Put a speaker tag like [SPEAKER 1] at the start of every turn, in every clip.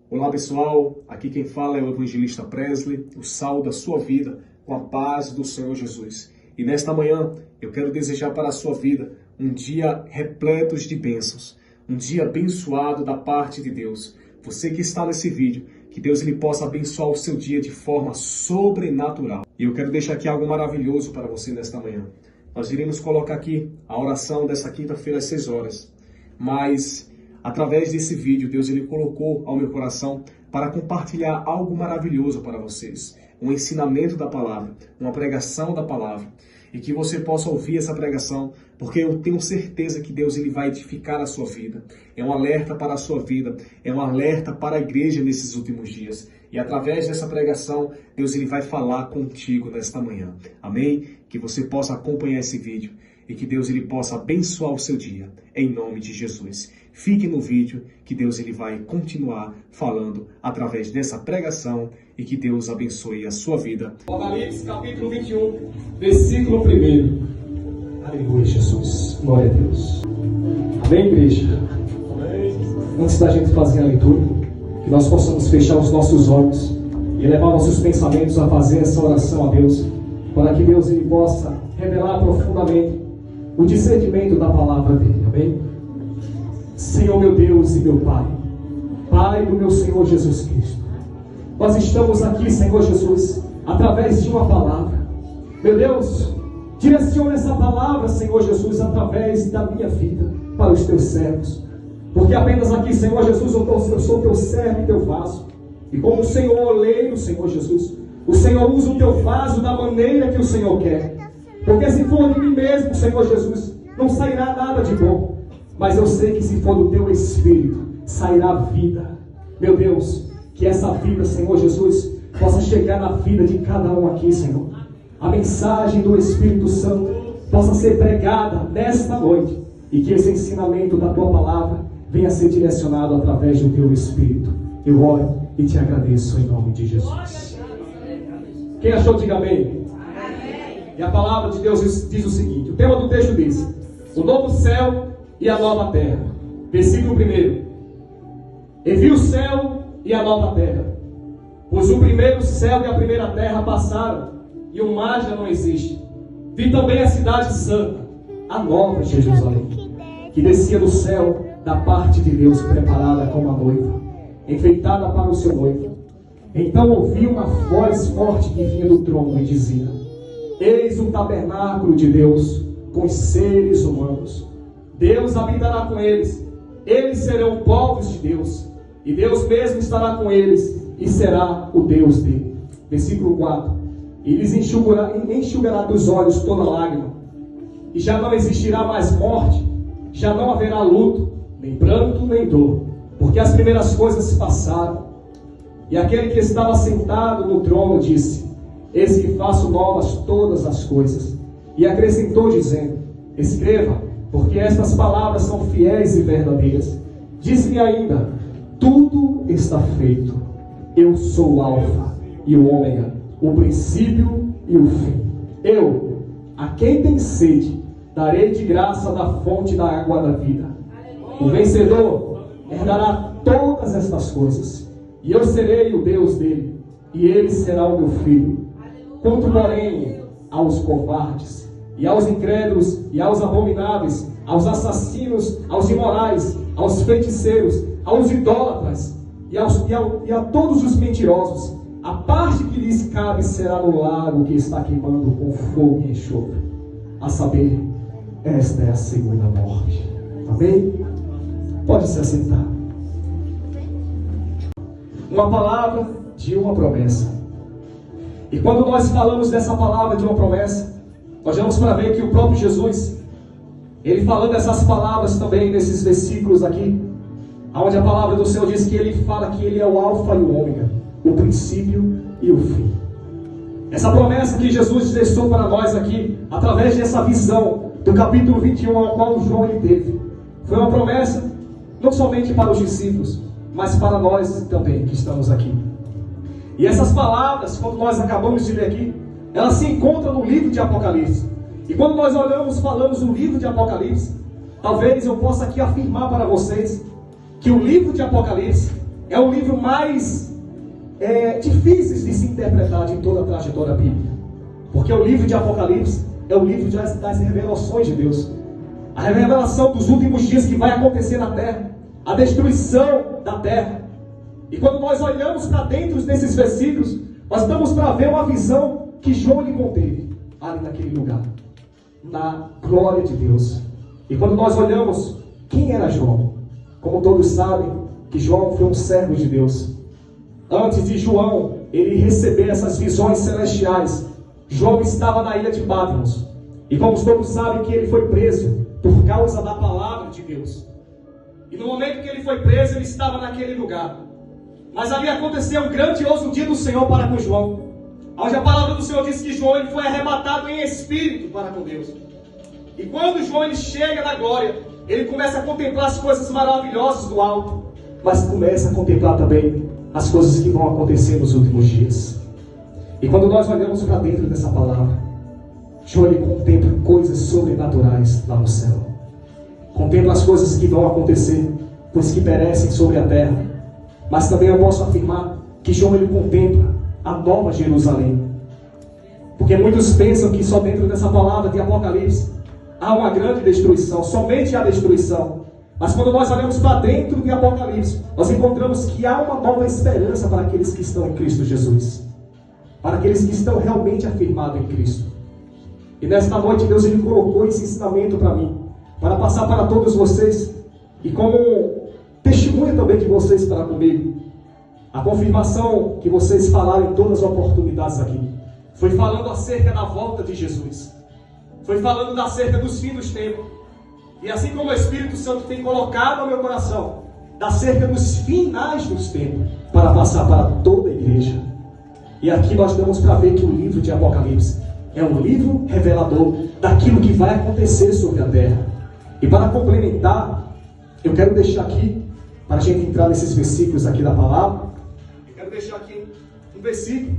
[SPEAKER 1] Olá pessoal, aqui quem fala é o Evangelista Presley, o sal da sua vida, com a paz do Senhor Jesus. E nesta manhã eu quero desejar para a sua vida um dia repleto de bênçãos, um dia abençoado da parte de Deus. Você que está nesse vídeo, que Deus ele possa abençoar o seu dia de forma sobrenatural. E eu quero deixar aqui algo maravilhoso para você nesta manhã. Nós iremos colocar aqui a oração dessa quinta-feira às 6 horas, mas através desse vídeo, Deus ele colocou ao meu coração para compartilhar algo maravilhoso para vocês. Um ensinamento da palavra, uma pregação da palavra. E que você possa ouvir essa pregação, porque eu tenho certeza que Deus ele vai edificar a sua vida. É um alerta para a sua vida, é um alerta para a igreja nesses últimos dias. E através dessa pregação, Deus ele vai falar contigo nesta manhã. Amém? Que você possa acompanhar esse vídeo e que Deus ele possa abençoar o seu dia, em nome de Jesus. Fique no vídeo, que Deus ele vai continuar falando através dessa pregação e que Deus abençoe a sua vida.
[SPEAKER 2] Apocalipse capítulo 21, versículo 1. Aleluia, Jesus. Glória a Deus. Amém, igreja? Amém. Antes da gente fazer a leitura, que nós possamos fechar os nossos olhos e levar nossos pensamentos a fazer essa oração a Deus, para que Deus ele possa revelar profundamente o discernimento da palavra dele. Amém? Senhor meu Deus e meu Pai, Pai do meu Senhor Jesus Cristo, nós estamos aqui, Senhor Jesus, através de uma palavra. Meu Deus, direciona essa palavra, Senhor Jesus, através da minha vida, para os teus servos. Porque apenas aqui, Senhor Jesus, eu sou teu servo e teu vaso. E como o Senhor oleiro, Senhor Jesus, o Senhor usa o teu vaso da maneira que o Senhor quer. Porque se for de mim mesmo, Senhor Jesus, não sairá nada de bom. Mas eu sei que se for do teu Espírito, sairá vida. Meu Deus, que essa vida, Senhor Jesus, possa chegar na vida de cada um aqui, Senhor. A mensagem do Espírito Santo possa ser pregada nesta noite. E que esse ensinamento da tua palavra venha a ser direcionado através do teu Espírito. Eu oro e te agradeço em nome de Jesus. Quem achou, diga amém. E a palavra de Deus diz o seguinte: o tema do texto diz: o novo céu e a nova terra. Versículo 1: e vi o céu e a nova terra, pois o primeiro céu e a primeira terra passaram, e o mar já não existe. Vi também a cidade santa, a nova Jerusalém, que descia do céu da parte de Deus, preparada como a noiva, enfeitada para o seu noivo. Então ouvi uma voz forte que vinha do trono e dizia: eis o tabernáculo de Deus com os seres humanos. Deus habitará com eles. Eles serão povos de Deus. E Deus mesmo estará com eles e será o Deus dele. Versículo 4. E lhes enxugará dos olhos toda lágrima. E já não existirá mais morte. Já não haverá luto, nem pranto, nem dor. Porque as primeiras coisas se passaram. E aquele que estava sentado no trono disse: eis que faço novas todas as coisas. E acrescentou dizendo: escreva, porque estas palavras são fiéis e verdadeiras. Disse-me ainda: tudo está feito. Eu sou o Alfa e o Ômega, o princípio e o fim. Eu, a quem tem sede, darei de graça da fonte da água da vida. O vencedor herdará todas estas coisas, e eu serei o Deus dele, e ele será o meu filho. Quanto, porém, aos covardes, e aos incrédulos, e aos abomináveis, aos assassinos, aos imorais, aos feiticeiros, aos idólatras, e a todos os mentirosos, a parte que lhes cabe será no lago que está queimando com fogo e enxofre. A saber, esta é a segunda morte. Amém? Pode se assentar. Uma palavra de uma promessa. E quando nós falamos dessa palavra de uma promessa, nós vamos para ver que o próprio Jesus, ele falando essas palavras também nesses versículos aqui, onde a palavra do Senhor diz que ele fala que ele é o Alfa e o Ômega, o princípio e o fim. Essa promessa que Jesus deixou para nós aqui, através dessa visão do capítulo 21, ao qual João ele teve, foi uma promessa não somente para os discípulos, mas para nós também que estamos aqui. E essas palavras, quando nós acabamos de ler aqui, elas se encontram no livro de Apocalipse. E quando nós falamos do livro de Apocalipse, talvez eu possa aqui afirmar para vocês que o livro de Apocalipse é o livro mais difícil de se interpretar de toda a trajetória bíblica. Porque o livro de Apocalipse é o livro das revelações de Deus. A revelação dos últimos dias que vai acontecer na terra. A destruição da terra. E quando nós olhamos para dentro desses versículos, nós estamos para ver uma visão que João lhe conteve ali naquele lugar, na glória de Deus. E quando nós olhamos, quem era João? Como todos sabem, que João foi um servo de Deus. Antes de João ele receber essas visões celestiais, João estava na ilha de Patmos. E como todos sabem que ele foi preso por causa da palavra de Deus. E no momento que ele foi preso, ele estava naquele lugar. Mas ali aconteceu um grandioso dia do Senhor para com João, onde a palavra do Senhor diz que João ele foi arrebatado em espírito para com Deus. E quando João ele chega na glória, ele começa a contemplar as coisas maravilhosas do alto, mas começa a contemplar também as coisas que vão acontecer nos últimos dias. E quando nós olhamos para dentro dessa palavra, João ele contempla coisas sobrenaturais lá no céu. Contempla as coisas que vão acontecer, pois que perecem sobre a terra. Mas também eu posso afirmar que João ele contempla a nova Jerusalém. Porque muitos pensam que só dentro dessa palavra de Apocalipse há uma grande destruição, somente a destruição. Mas quando nós olhamos para dentro de Apocalipse, nós encontramos que há uma nova esperança para aqueles que estão em Cristo Jesus. Para aqueles que estão realmente afirmados em Cristo. E nesta noite Deus ele colocou esse ensinamento para mim, para passar para todos vocês, e como testemunha também de vocês para comigo. A confirmação que vocês falaram em todas as oportunidades aqui, foi falando acerca da volta de Jesus. Foi falando acerca dos fins dos tempos. E assim como o Espírito Santo tem colocado no meu coração, acerca dos finais dos tempos, para passar para toda a igreja. E aqui nós damos para ver que o livro de Apocalipse é um livro revelador daquilo que vai acontecer sobre a terra. E para complementar, eu quero deixar aqui, para a gente entrar nesses versículos aqui da palavra, eu quero deixar aqui um versículo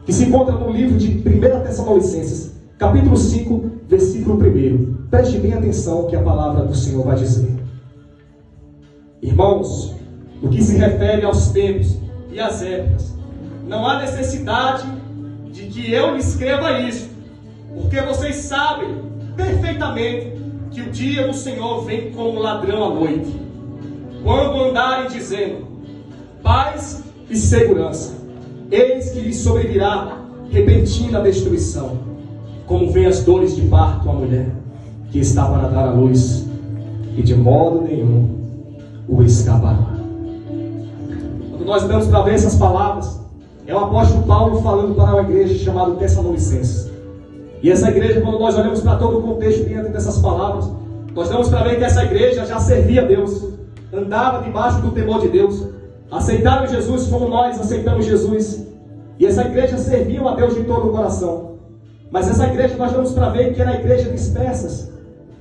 [SPEAKER 2] que se encontra no livro de 1 Tessalonicenses, capítulo 5, versículo 1. Preste bem atenção que a palavra do Senhor vai dizer. Irmãos, no que se refere aos tempos e às épocas, não há necessidade de que eu lhe escreva isso, porque vocês sabem perfeitamente que o dia do Senhor vem como ladrão à noite. Quando andarem dizendo paz e segurança, eis que lhes sobrevirá repentina destruição, como vem as dores de parto à mulher que está para dar à luz, e de modo nenhum o escapará. Quando nós damos para ver essas palavras, é o apóstolo Paulo falando para uma igreja chamada Tessalonicenses. E essa igreja, quando nós olhamos para todo o contexto diante dessas palavras, nós damos para ver que essa igreja já servia a Deus, andava debaixo do temor de Deus, aceitaram Jesus como nós aceitamos Jesus, e essa igreja servia a Deus de todo o coração. Mas essa igreja nós damos para ver que era a igreja dispersas,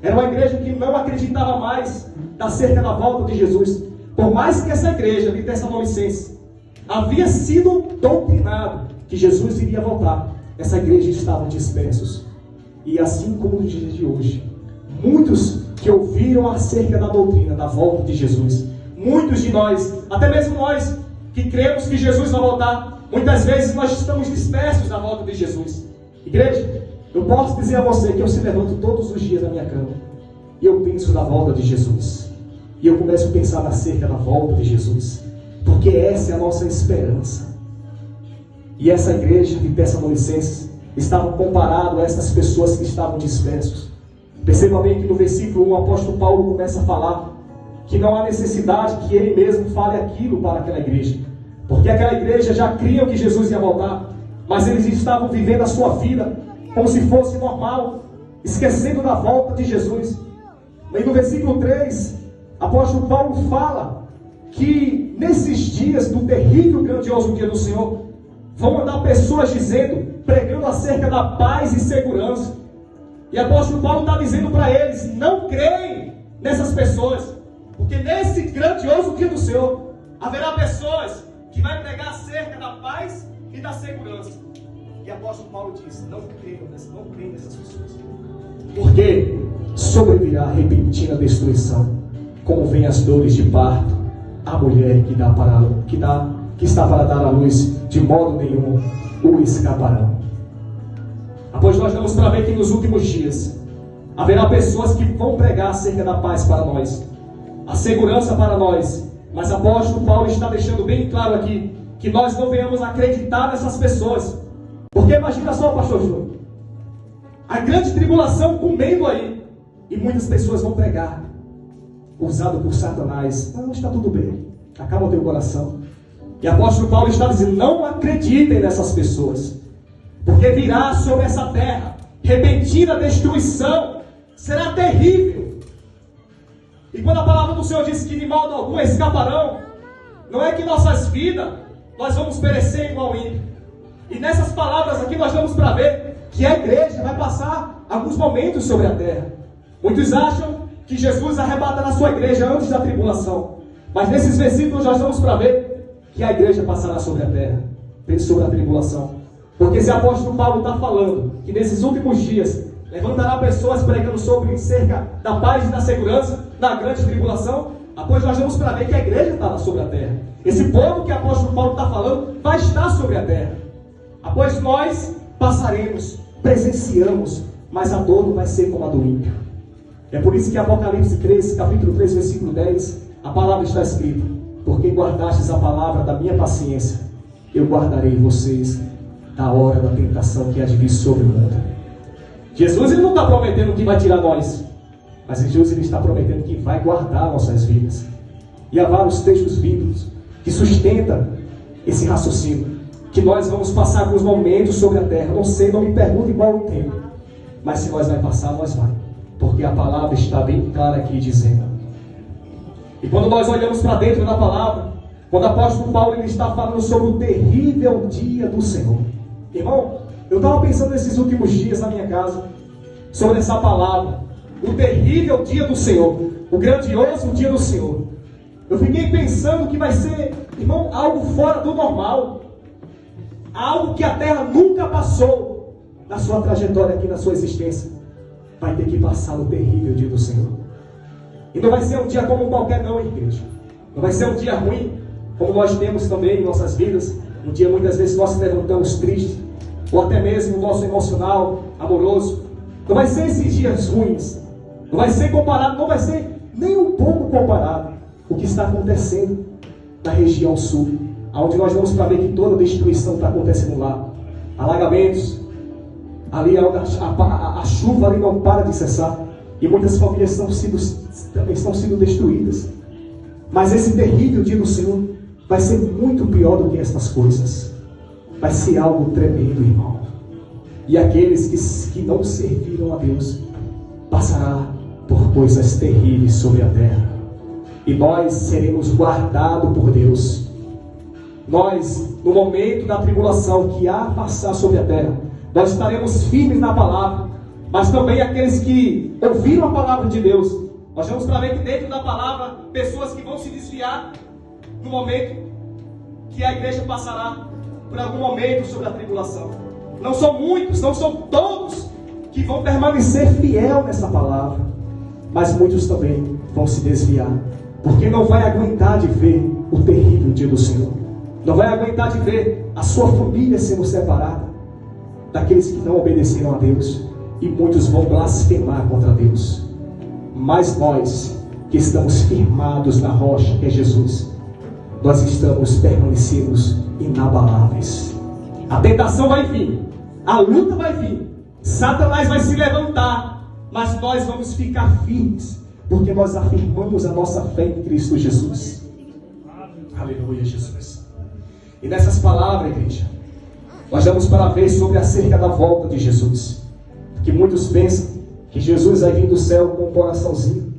[SPEAKER 2] era uma igreja que não acreditava mais acerca da volta de Jesus. Por mais que essa igreja de Tessalonicenses havia sido doutrinado que Jesus iria voltar, essa igreja estava dispersos. E assim como nos dias de hoje, muitos que ouviram acerca da doutrina da volta de Jesus, muitos de nós, até mesmo nós que cremos que Jesus vai voltar, muitas vezes nós estamos dispersos da volta de Jesus. Igreja, eu posso dizer a você que eu se levanto todos os dias da minha cama e eu penso na volta de Jesus, e eu começo a pensar acerca da volta de Jesus, porque essa é a nossa esperança. E essa igreja de Tessalonicenses estava comparado a essas pessoas que estavam dispersos. Perceba bem que no versículo 1 o apóstolo Paulo começa a falar que não há necessidade que ele mesmo fale aquilo para aquela igreja, porque aquela igreja já cria que Jesus ia voltar, mas eles estavam vivendo a sua vida como se fosse normal, esquecendo da volta de Jesus. E no versículo 3, o apóstolo Paulo fala que nesses dias do terrível e grandioso dia do Senhor, vão andar pessoas dizendo, pregando acerca da paz e segurança. E o apóstolo Paulo está dizendo para eles, não creem nessas pessoas, porque nesse grandioso dia do Senhor, haverá pessoas que vai pregar acerca da paz e da segurança. E o apóstolo Paulo diz, não creiam nessas pessoas, porque sobrevirá repentina destruição, como vem as dores de parto a mulher que está para dar à luz, de modo nenhum o escaparão. Após nós vamos para ver que nos últimos dias haverá pessoas que vão pregar acerca da paz para nós, a segurança para nós, mas o apóstolo Paulo está deixando bem claro aqui que nós não venhamos acreditar nessas pessoas, porque imagina só, pastor Júnior, a grande tribulação comendo aí, e muitas pessoas vão pregar, usado por Satanás. Não, está tudo bem, acalma o teu coração. E o apóstolo Paulo está dizendo, não acreditem nessas pessoas, porque virá sobre essa terra repentina destruição, será terrível. E quando a palavra do Senhor diz que de modo algum escaparão, não é que nossas vidas nós vamos perecer igual ímpio. E nessas palavras aqui nós vamos para ver que a igreja vai passar alguns momentos sobre a terra. Muitos acham que Jesus arrebata na sua igreja antes da tribulação, mas nesses versículos nós vamos para ver que a igreja passará sobre a terra, sobre a tribulação. Porque se o apóstolo Paulo está falando que nesses últimos dias levantará pessoas pregando sobre cerca da paz e da segurança na grande tribulação, após nós vamos para ver que a igreja está lá sobre a terra. Esse povo que o apóstolo Paulo está falando vai estar sobre a terra. Após nós passaremos, presenciamos, mas a dor não vai ser como a do ímpio. É por isso que Apocalipse 3, capítulo 3, versículo 10, a palavra está escrita: porque guardastes a palavra da minha paciência, eu guardarei vocês da hora da tentação que há de vir sobre o mundo. Jesus ele não está prometendo que vai tirar nós, mas Jesus ele está prometendo que vai guardar nossas vidas. E há vários textos bíblicos que sustentam esse raciocínio, que nós vamos passar alguns momentos sobre a terra. Não sei, não me pergunte qual o tempo, mas se nós vai passar, nós vai, porque a palavra está bem clara aqui dizendo. E quando nós olhamos para dentro da palavra, quando o apóstolo Paulo ele está falando sobre o terrível dia do Senhor, irmão, eu estava pensando nesses últimos dias na minha casa sobre essa palavra, o terrível dia do Senhor, o grandioso dia do Senhor. Eu fiquei pensando que vai ser, irmão, algo fora do normal, algo que a terra nunca passou na sua trajetória aqui, na sua existência. Vai ter que passar o terrível dia do Senhor. E não vai ser um dia como qualquer não, igreja. Não vai ser um dia ruim, como nós temos também em nossas vidas. Um dia muitas vezes nós se levantamos tristes, ou até mesmo o nosso emocional, amoroso. Não vai ser esses dias ruins. Não vai ser comparado, não vai ser nem um pouco comparado o que está acontecendo na região sul, onde nós vamos para ver que toda destruição está acontecendo lá. Alagamentos, ali a chuva ali não para de cessar, e muitas famílias estão sendo destruídas. Mas esse terrível dia do Senhor vai ser muito pior do que estas coisas. Vai ser algo tremendo, irmão. E aqueles que não serviram a Deus passará por coisas terríveis sobre a terra. E nós seremos guardados por Deus. Nós, no momento da tribulação que há passar sobre a terra, nós estaremos firmes na palavra. Mas também aqueles que ouviram a palavra de Deus, nós vamos para ver que dentro da palavra, pessoas que vão se desviar no momento que a igreja passará por algum momento sobre a tribulação. Não são muitos, não são todos que vão permanecer fiel nessa palavra, mas muitos também vão se desviar, porque não vai aguentar de ver o terrível dia do Senhor. Não vai aguentar de ver a sua família sendo separada daqueles que não obedeceram a Deus, e muitos vão blasfemar contra Deus. Mas nós, que estamos firmados na rocha que é Jesus, nós estamos permanecidos inabaláveis. A tentação vai vir, a luta vai vir, Satanás vai se levantar, mas nós vamos ficar firmes, porque nós afirmamos a nossa fé em Cristo Jesus. Aleluia, Jesus. E nessas palavras, igreja, nós vamos para ver sobre acerca da volta de Jesus, que muitos pensam que Jesus vai vir do céu com um coraçãozinho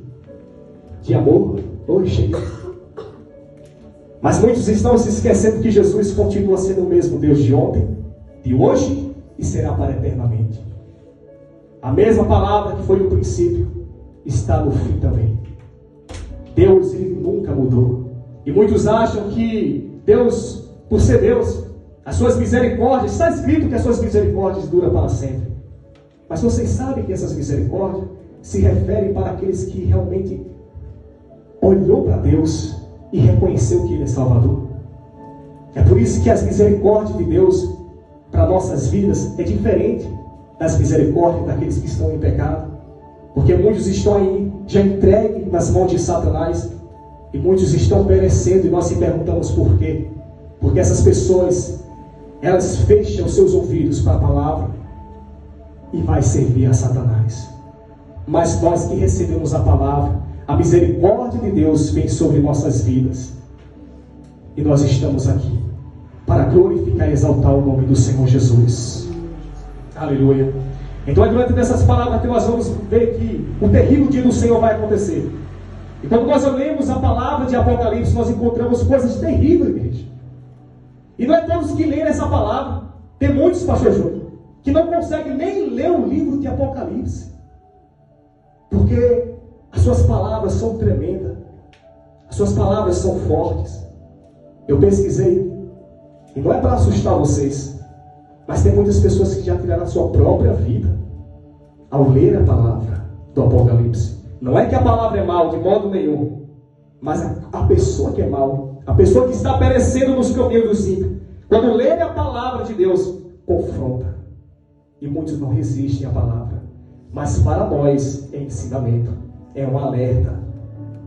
[SPEAKER 2] de amor. Oi, chega. Mas muitos estão se esquecendo que Jesus continua sendo o mesmo Deus de ontem, de hoje e será para eternamente. A mesma palavra que foi no princípio está no fim também. Deus, ele nunca mudou. E muitos acham que Deus, por ser Deus, as suas misericórdias, está escrito que as suas misericórdias duram para sempre. Mas vocês sabem que essas misericórdias se referem para aqueles que realmente olhou para Deus e reconheceu que Ele é Salvador. É por isso que as misericórdias de Deus para nossas vidas é diferente das misericórdias daqueles que estão em pecado. Porque muitos estão aí já entregues nas mãos de Satanás e muitos estão perecendo, e nós se perguntamos por quê. Porque essas pessoas, elas fecham os seus ouvidos para a palavra e vai servir a Satanás. Mas nós que recebemos a palavra, a misericórdia de Deus vem sobre nossas vidas. E nós estamos aqui para glorificar e exaltar o nome do Senhor Jesus. Aleluia. Então é durante essas palavras que nós vamos ver que o terrível dia do Senhor vai acontecer. E quando nós lemos a palavra de Apocalipse, nós encontramos coisas terríveis, igreja. E não é todos que leem essa palavra. Tem muitos, pastor Júnior, que não conseguem nem ler o livro de Apocalipse. Porque as suas palavras são tremendas. As suas palavras são fortes. Eu pesquisei. E não é para assustar vocês. Mas tem muitas pessoas que já tiraram a sua própria vida ao ler a palavra do Apocalipse. Não é que a palavra é mal, de modo nenhum. Mas a pessoa que é mal, a pessoa que está perecendo nos caminhos dos ímpios, quando lê a palavra de Deus, confronta. E muitos não resistem à palavra. Mas para nós é ensinamento, é um alerta.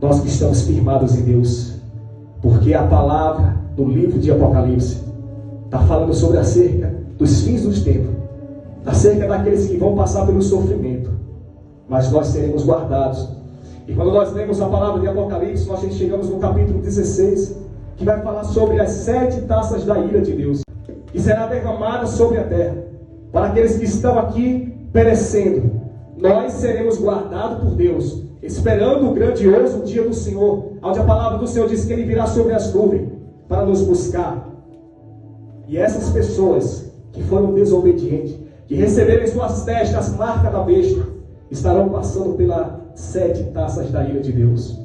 [SPEAKER 2] Nós que estamos firmados em Deus. Porque a palavra do livro de Apocalipse está falando sobre acerca dos fins dos tempos, acerca daqueles que vão passar pelo sofrimento, mas nós seremos guardados. E quando nós lemos a palavra de Apocalipse, nós chegamos no capítulo 16, que vai falar sobre as 7 taças da ira de Deus, que será derramada sobre a terra, para aqueles que estão aqui perecendo. Nós seremos guardados por Deus, esperando o grandioso dia do Senhor, onde a palavra do Senhor diz que Ele virá sobre as nuvens, para nos buscar. E essas pessoas que foram desobedientes, que receberam em suas testas as marcas da besta, estarão passando pelas 7 taças da ira de Deus.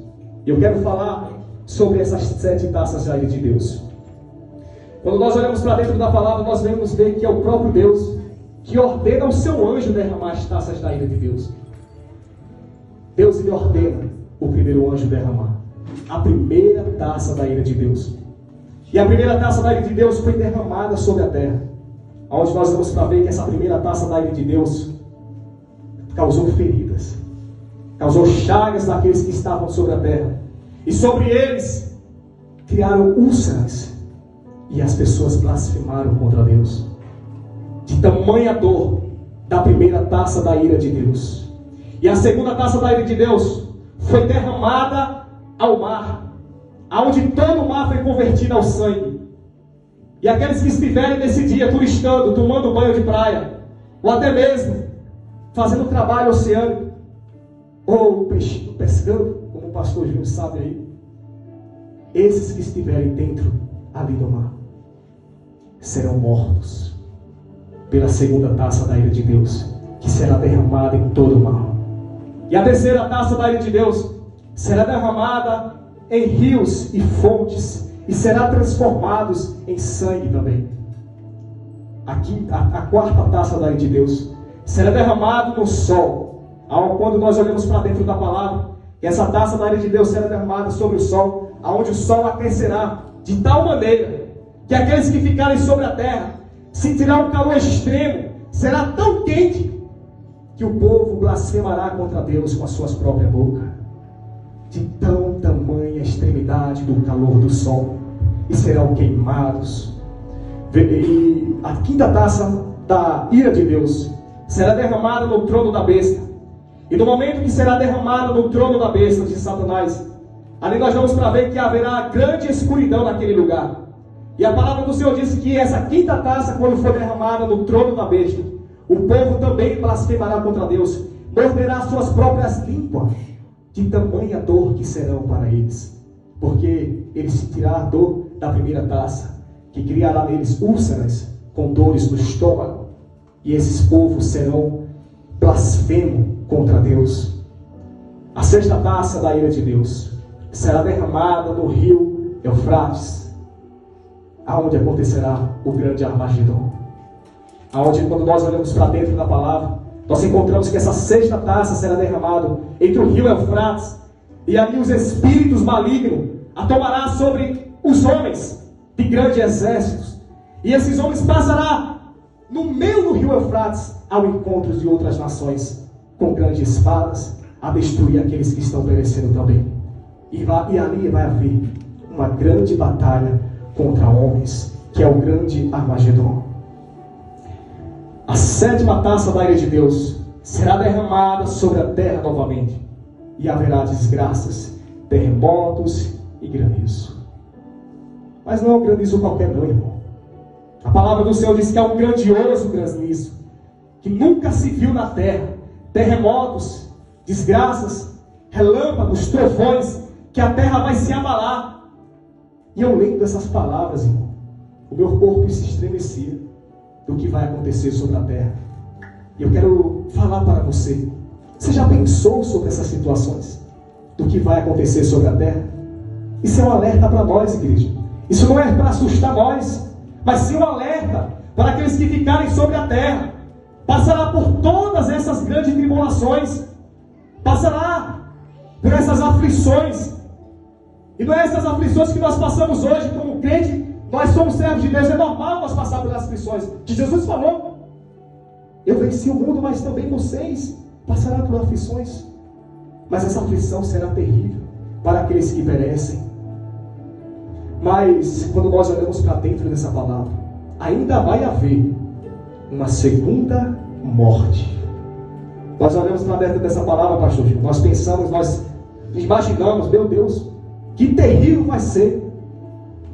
[SPEAKER 2] E eu quero falar sobre essas 7 taças da ira de Deus. Quando nós olhamos para dentro da palavra, nós vemos ver que é o próprio Deus que ordena ao seu anjo derramar as taças da ira de Deus. Deus lhe ordena o primeiro anjo derramar a primeira taça da ira de Deus. E a primeira taça da ira de Deus foi derramada sobre a terra. Onde nós vamos para ver que essa primeira taça da ira de Deus causou feridas, causou chagas daqueles que estavam sobre a terra. E sobre eles criaram úlceras. E as pessoas blasfemaram contra Deus. De tamanha dor da primeira taça da ira de Deus. E a segunda taça da ira de Deus foi derramada ao mar, aonde todo o mar foi convertido ao sangue. E aqueles que estiverem nesse dia turistando, tomando banho de praia, ou até mesmo fazendo trabalho oceânico, ou pescando, como o pastor Júnior sabe aí, esses que estiverem dentro ali do mar serão mortos pela segunda taça da ira de Deus, que será derramada em todo o mar. E a terceira taça da ira de Deus será derramada em rios e fontes, e será transformados em sangue também. Aqui, a quarta taça da ira de Deus será derramada no sol. Quando nós olhamos para dentro da palavra, essa taça da ira de Deus será derramada sobre o sol, aonde o sol aquecerá de tal maneira que aqueles que ficarem sobre a terra sentirão um calor extremo, será tão quente que o povo blasfemará contra Deus com as suas próprias bocas. De tão tamanha extremidade do calor do sol, e serão queimados. E a quinta taça da ira de Deus será derramada no trono da besta. E no momento que será derramada no trono da besta de Satanás, ali nós vamos para ver que haverá grande escuridão naquele lugar. E a palavra do Senhor disse que essa quinta taça, quando for derramada no trono da besta, o povo também blasfemará contra Deus, morderá suas próprias línguas, de tamanha dor que serão para eles, porque eles sentirão a dor da primeira taça, que criará neles úlceras com dores no estômago, e esses povos serão blasfemos contra Deus. A sexta taça da ira de Deus será derramada no rio Eufrates, aonde acontecerá o grande Armagedon. Aonde, quando nós olhamos para dentro da palavra, nós encontramos que essa sexta taça será derramada entre o rio Eufrates, e ali os espíritos malignos a tomará sobre os homens de grandes exércitos. E esses homens passarão no meio do rio Eufrates ao encontro de outras nações, com grandes espadas, a destruir aqueles que estão perecendo também. E ali vai haver uma grande batalha contra homens, que é o grande Armagedon. A 7ª taça da ira de Deus será derramada sobre a terra novamente, e haverá desgraças, terremotos e granizo. Mas não é um granizo qualquer não, irmão. A palavra do Senhor diz que é um grandioso granizo, que nunca se viu na terra. Terremotos, desgraças, relâmpagos, trovões, que a terra vai se abalar. E eu lendo essas palavras, irmão, o meu corpo se estremecia do que vai acontecer sobre a terra. E eu quero falar para você. Você já pensou sobre essas situações? Do que vai acontecer sobre a terra? Isso é um alerta para nós, igreja. Isso não é para assustar nós, mas sim um alerta para aqueles que ficarem sobre a terra. Passará por todas essas grandes tribulações. Passará por essas aflições. E não é essas aflições que nós passamos hoje como crente. Nós somos servos de Deus, é normal nós passar pelas aflições. Que Jesus falou: eu venci o mundo, mas também vocês passarão por aflições. Mas essa aflição será terrível para aqueles que perecem. Mas quando nós olhamos para dentro dessa palavra, ainda vai haver uma segunda morte. Nós olhamos para dentro dessa palavra, pastor Gil, nós pensamos, nós imaginamos, meu Deus, que terrível vai ser.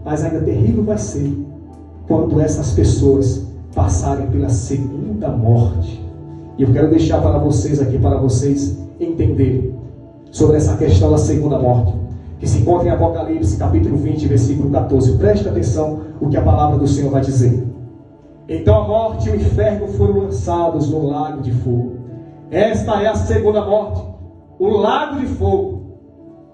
[SPEAKER 2] Mas ainda terrível vai ser quando essas pessoas passarem pela segunda morte. E eu quero deixar para vocês aqui, para vocês entenderem sobre essa questão da segunda morte, que se encontra em Apocalipse, capítulo 20, versículo 14. Preste atenção o que a palavra do Senhor vai dizer. Então a morte e o inferno foram lançados no lago de fogo. Esta é a segunda morte, o lago de fogo.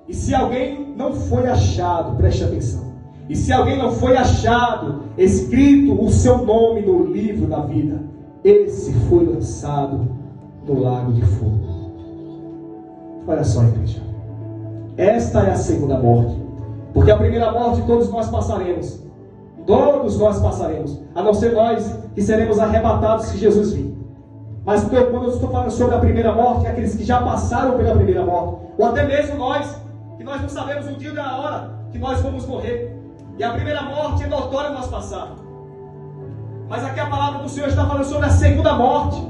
[SPEAKER 2] E se alguém não foi achado, preste atenção, e se alguém não foi achado escrito o seu nome no livro da vida, esse foi lançado no lago de fogo. Olha só, igreja, esta é a segunda morte, porque a primeira morte todos nós passaremos, a não ser nós que seremos arrebatados se Jesus vir. Mas quando eu estou falando sobre a primeira morte, é aqueles que já passaram pela primeira morte, ou até mesmo nós, que nós não sabemos o dia e a hora que nós vamos morrer. E a primeira morte é notória nós passar. Mas aqui a palavra do Senhor está falando sobre a segunda morte.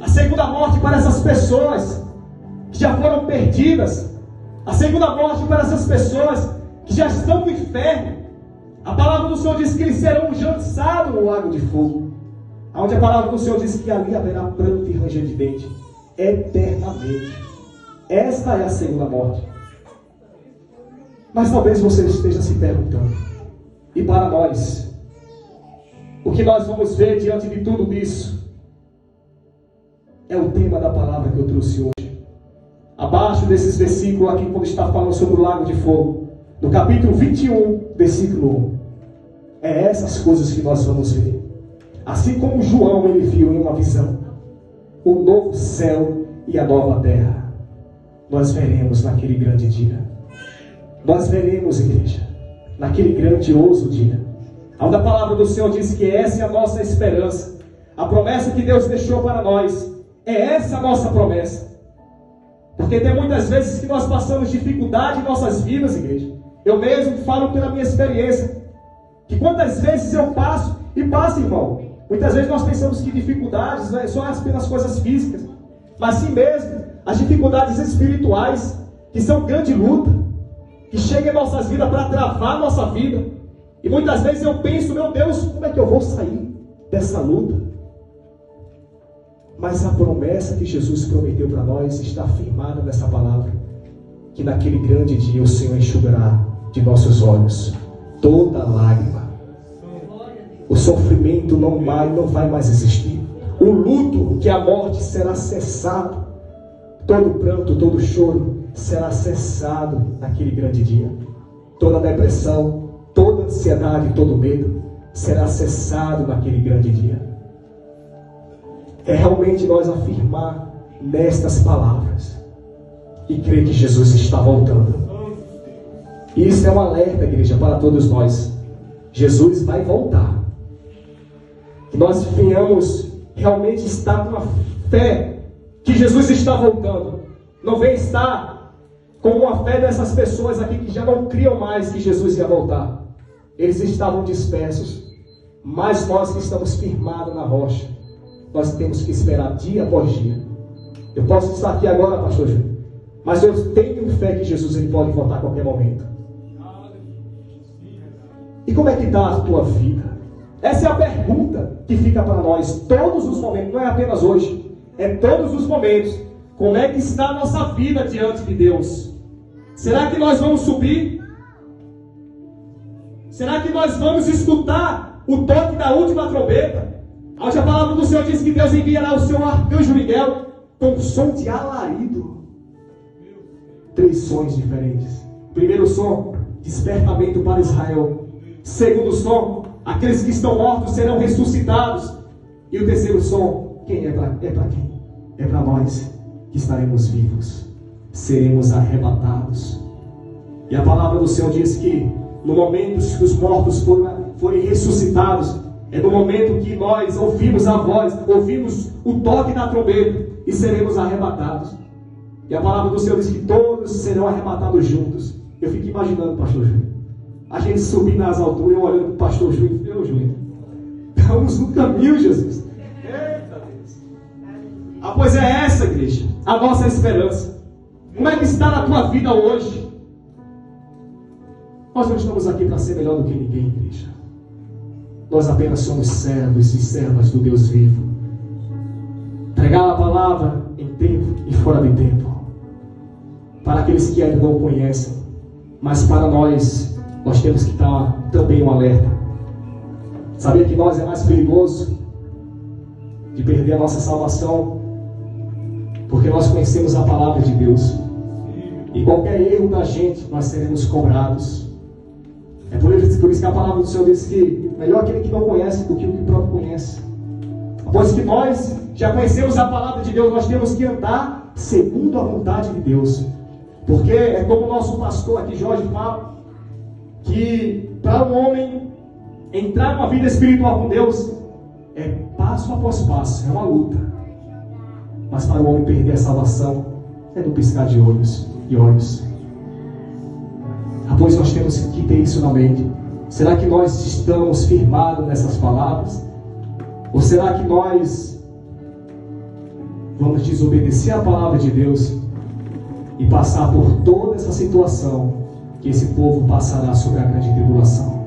[SPEAKER 2] A segunda morte para essas pessoas que já foram perdidas. A segunda morte para essas pessoas que já estão no inferno. A palavra do Senhor diz que eles serão lançados no lago de fogo, onde a palavra do Senhor diz que ali haverá pranto e ranger de dente eternamente. Esta é a segunda morte. Mas talvez você esteja se perguntando, e para nós, o que nós vamos ver diante de tudo isso? É o tema da palavra que eu trouxe hoje. Abaixo desses versículos aqui, quando está falando sobre o lago de fogo, no capítulo 21, versículo 1. É essas coisas que nós vamos ver. Assim como João ele viu em uma visão o novo céu e a nova terra, nós veremos naquele grande dia. Nós veremos, igreja, naquele grandioso dia, onde a palavra do Senhor diz que essa é a nossa esperança. A promessa que Deus deixou para nós, é essa a nossa promessa. Porque tem muitas vezes que nós passamos dificuldade em nossas vidas, igreja. Eu mesmo falo pela minha experiência, que quantas vezes eu passo, irmão. Muitas vezes nós pensamos que dificuldades não é só apenas coisas físicas, mas sim mesmo as dificuldades espirituais, que são grande luta, que chegam em nossas vidas para travar a nossa vida. E muitas vezes eu penso, meu Deus, como é que eu vou sair dessa luta? Mas a promessa que Jesus prometeu para nós está afirmada nessa palavra, que naquele grande dia o Senhor enxugará de nossos olhos toda lágrima. O sofrimento não vai mais existir. O luto, que a morte, será cessado. Todo pranto, todo choro será cessado naquele grande dia. Toda depressão, toda ansiedade, todo medo será cessado naquele grande dia. É realmente nós afirmar nestas palavras e crer que Jesus está voltando. E isso é um alerta, igreja, para todos nós. Jesus vai voltar. Que nós venhamos realmente estar com a fé que Jesus está voltando. Não venha estar com uma fé dessas pessoas aqui que já não criam mais que Jesus ia voltar. Eles estavam dispersos. Mas nós que estamos firmados na rocha, nós temos que esperar dia após dia. Eu posso estar aqui agora, pastor Júnior, mas eu tenho fé que Jesus ele pode voltar a qualquer momento. E como é que está a tua vida? Essa é a pergunta que fica para nós todos os momentos, não é apenas hoje, é todos os momentos. Como é que está a nossa vida diante de Deus? Será que nós vamos subir? Será que nós vamos escutar o toque da última trombeta? Onde a palavra do Senhor diz que Deus enviará o seu arcanjo Miguel com um som de alarido. 3 sons diferentes. Primeiro som, despertamento para Israel. Segundo som, aqueles que estão mortos serão ressuscitados. E o terceiro som, quem é para quem? É para nós que estaremos vivos. Seremos arrebatados. E a palavra do Senhor diz que no momento que os mortos forem ressuscitados, é no momento que nós ouvimos a voz, ouvimos o toque da trombeta e seremos arrebatados. E a palavra do Senhor diz que todos serão arrebatados juntos. Eu fico imaginando, pastor Júnior, a gente subir nas alturas, eu olhando para o pastor Júnior, meu Júnior, estamos no caminho, Jesus. Eita Deus. Pois é essa, igreja, a nossa esperança. Como é que está na tua vida hoje? Nós não estamos aqui para ser melhor do que ninguém, igreja. Nós apenas somos servos e servas do Deus vivo. Pregar a palavra em tempo e fora de tempo. Para aqueles que ainda não o conhecem. Mas para nós temos que estar também um alerta. Sabia que nós é mais perigoso de perder a nossa salvação? Porque nós conhecemos a palavra de Deus. E qualquer erro da gente, nós seremos cobrados. É por isso que a palavra do Senhor diz que melhor aquele que não conhece do que o que próprio conhece. Pois que nós já conhecemos a palavra de Deus, nós temos que andar segundo a vontade de Deus. Porque é como o nosso pastor aqui, Jorge, fala, que para um homem entrar numa vida espiritual com Deus, é passo após passo, é uma luta. Mas para o homem perder a salvação, é no piscar de olhos. Pois nós temos que ter isso na mente. Será que nós estamos firmados nessas palavras? Ou será que nós vamos desobedecer a palavra de Deus e passar por toda essa situação que esse povo passará sobre a grande tribulação?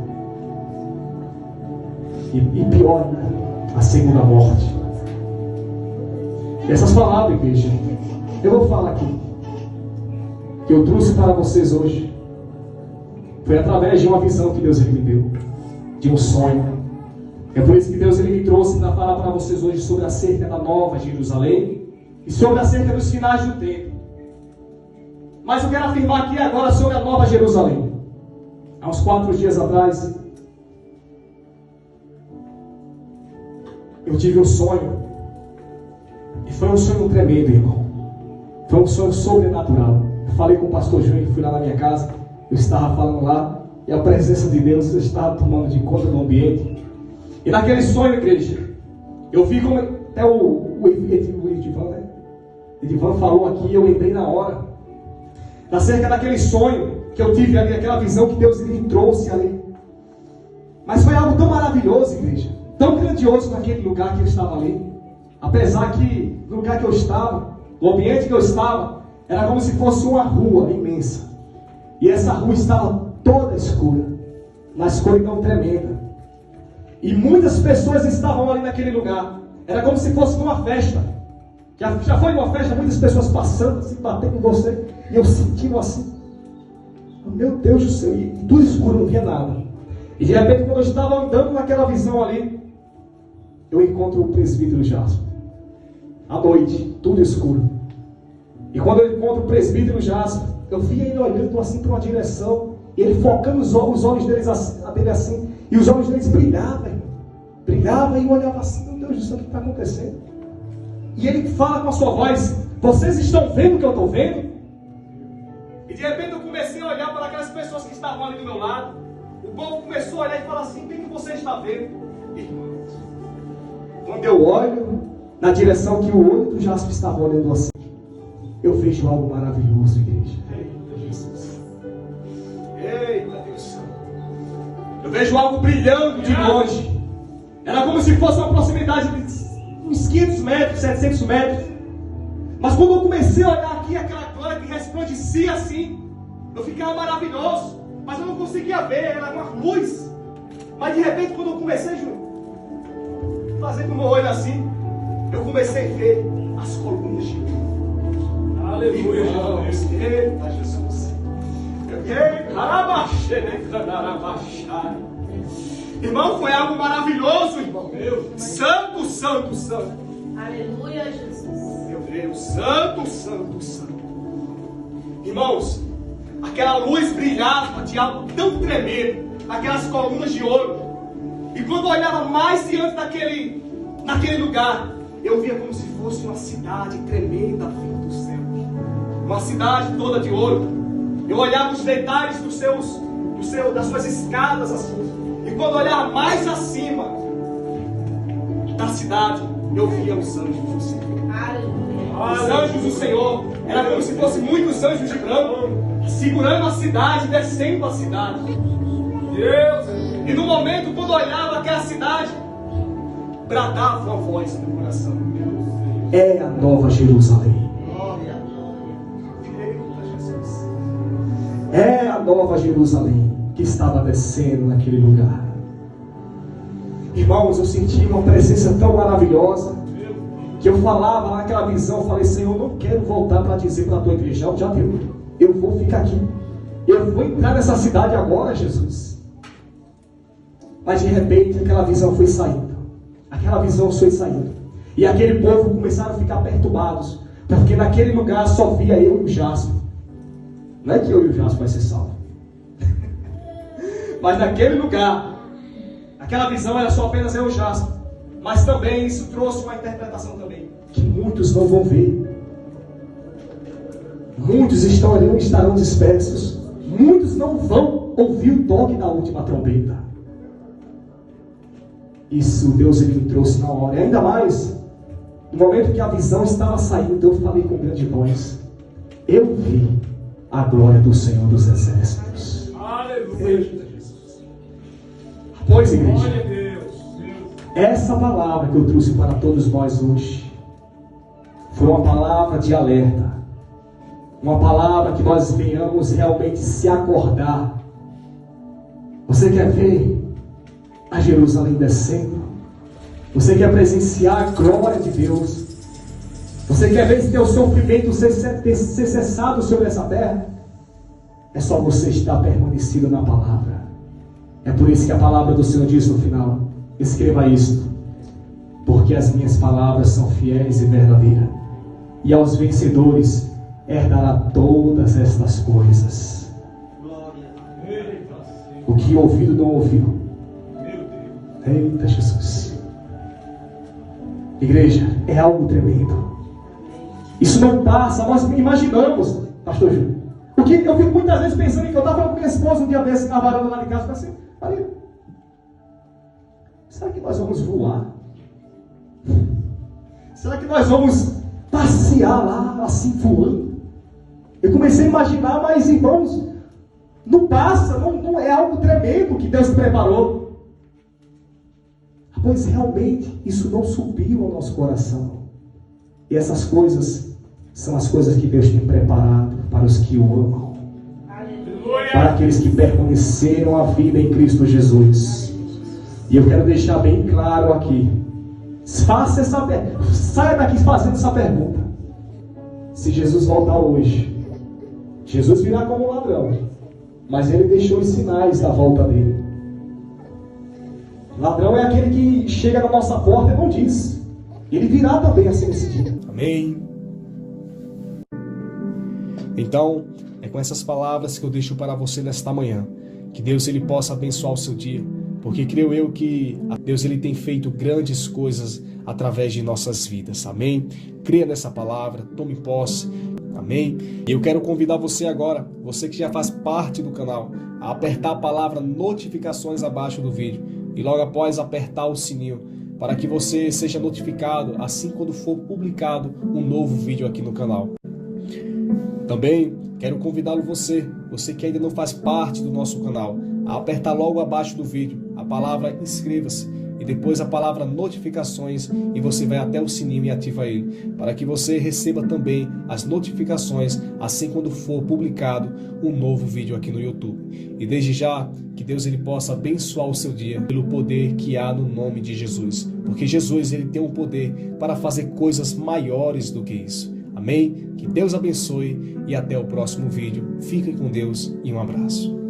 [SPEAKER 2] E pior, a segunda morte. E essas palavras, igreja, eu vou falar aqui, que eu trouxe para vocês hoje, foi através de uma visão que Deus me deu, de um sonho. É por isso que Deus me trouxe para falar para vocês hoje sobre acerca da Nova Jerusalém e sobre acerca dos finais do tempo. Mas eu quero afirmar aqui agora sobre a Nova Jerusalém. Há uns 4 dias atrás, eu tive um sonho, e foi um sonho tremendo, irmão. Foi um sonho sobrenatural. Eu falei com o pastor Júnior, fui lá na minha casa. Eu estava falando lá, e a presença de Deus estava tomando de conta do ambiente. E naquele sonho, igreja, eu vi como até o Edivan, né? Edivan falou aqui, eu lembrei na hora, acerca daquele sonho que eu tive ali, aquela visão que Deus me trouxe ali. Mas foi algo tão maravilhoso, igreja, tão grandioso naquele lugar que eu estava ali. Apesar que no lugar que eu estava, no ambiente que eu estava, era como se fosse uma rua imensa. E essa rua estava toda escura, uma escuridão tremenda. E muitas pessoas estavam ali naquele lugar. Era como se fosse numa festa. Já foi numa festa, muitas pessoas passando, assim, batendo com você. E eu sentindo assim, meu Deus do céu, e tudo escuro, não via nada. E de repente, quando eu estava andando naquela visão ali, eu encontro o presbítero Jasper. À noite, tudo escuro. E quando eu encontro o presbítero Jasper, eu vi ele olhando assim para uma direção, e ele focando os olhos dele assim, e os olhos deles brilhavam, e eu olhava assim, meu Deus do céu, o que está acontecendo? E ele fala com a sua voz, vocês estão vendo o que eu estou vendo?
[SPEAKER 1] E de repente eu comecei a olhar para aquelas pessoas que estavam ali do meu lado. O povo começou a olhar e falar assim: o que você está vendo? Irmãos,
[SPEAKER 2] quando eu olho na direção que o olho do Jasper estava olhando assim, eu vejo algo maravilhoso, igreja.
[SPEAKER 1] Eita Jesus. Eita Deus. Eu vejo algo brilhando de longe. Era como se fosse uma proximidade de uns 500 metros, 700 metros. Mas quando eu comecei a olhar aqui, aquela glória que resplandecia assim, eu ficava maravilhoso. Mas eu não conseguia ver, era uma luz. Mas de repente, quando eu comecei a fazer com o meu olho assim, eu comecei a ver as colunas de ouro. Aleluia. Eita Jesus. Irmão, foi algo maravilhoso, irmão. Santo, santo, santo.
[SPEAKER 3] Aleluia, Jesus.
[SPEAKER 1] Meu Deus, santo, santo, santo. Irmãos, aquela luz brilhava de algo tão tremendo, aquelas colunas de ouro. E quando eu olhava mais diante naquele lugar, eu via como se fosse uma cidade tremenda vindo do céu. Uma cidade toda de ouro. Eu olhava os detalhes das suas escadas assim. E quando eu olhava mais acima da cidade, eu via os anjos do Senhor. Os anjos do Senhor. Era como se fossem muitos anjos de branco, segurando a cidade, descendo a cidade. Deus. E no momento, quando eu olhava aquela cidade, bradava uma voz no meu coração:
[SPEAKER 2] é a Nova Jerusalém. É a Nova Jerusalém que estava descendo naquele lugar. Irmãos, eu senti uma presença tão maravilhosa que eu falava naquela visão, eu falei: Senhor, eu não quero voltar para dizer para a tua igreja, já deu, eu vou ficar aqui, eu vou entrar nessa cidade agora, Jesus. Mas de repente aquela visão foi saindo, e aquele povo começaram a ficar perturbados, porque naquele lugar só via eu e o Jasper. Não é que eu e o Jasper vai ser salvo, mas naquele lugar, aquela visão era só apenas eu e o Jasper. Mas também isso trouxe uma interpretação também, que muitos não vão ver. Muitos estarão dispersos. Muitos não vão ouvir o toque da última trombeta. Isso Deus ele me trouxe na hora. E ainda mais, no momento que a visão estava saindo, eu falei com grande voz: eu vi a glória do Senhor dos Exércitos.
[SPEAKER 1] Aleluia.
[SPEAKER 2] Pois, igreja, essa palavra que eu trouxe para todos nós hoje foi uma palavra de alerta, uma palavra que nós venhamos realmente se acordar. Você quer ver a Jerusalém descendo? Você quer presenciar a glória de Deus? Você quer ver esse teu sofrimento ser cessado sobre essa terra? É só você estar permanecido na palavra. É por isso que a palavra do Senhor diz no final: escreva isto, porque as minhas palavras são fiéis e verdadeiras, e aos vencedores herdará todas estas coisas. O que o ouvido não ouviu. Eita Jesus. Igreja, é algo tremendo. Isso não passa, nós imaginamos, pastor Júlio. O que eu fico muitas vezes pensando em que eu estava com minha esposa um dia desse na varanda lá de casa, eu pensei: Maria, será que nós vamos voar? Será que nós vamos passear lá assim voando? Eu comecei a imaginar, mas irmãos, não passa, não é algo tremendo que Deus preparou. Pois realmente isso não subiu ao nosso coração. E essas coisas são as coisas que Deus tem preparado para os que o amam. Aleluia. Para aqueles que permaneceram a vida em Cristo Jesus. E eu quero deixar bem claro aqui. Saia daqui fazendo essa pergunta. Se Jesus voltar hoje, Jesus virá como um ladrão, mas ele deixou os sinais da volta dele. Ladrão é aquele que chega na nossa porta e não diz. Ele virá também assim nesse dia.
[SPEAKER 1] Amém. Então, é com essas palavras que eu deixo para você nesta manhã. Que Deus ele possa abençoar o seu dia. Porque creio eu que Deus ele tem feito grandes coisas através de nossas vidas. Amém? Creia nessa palavra, tome posse. Amém? E eu quero convidar você agora, você que já faz parte do canal, a apertar a palavra notificações abaixo do vídeo e logo após apertar o sininho para que você seja notificado assim quando for publicado um novo vídeo aqui no canal. Também quero convidá-lo você que ainda não faz parte do nosso canal, a apertar logo abaixo do vídeo a palavra inscreva-se e depois a palavra notificações e você vai até o sininho e ativa ele, para que você receba também as notificações assim quando for publicado um novo vídeo aqui no YouTube. E desde já, que Deus ele possa abençoar o seu dia pelo poder que há no nome de Jesus, porque Jesus ele tem um poder para fazer coisas maiores do que isso. Amém? Que Deus abençoe e até o próximo vídeo. Fiquem com Deus e um abraço.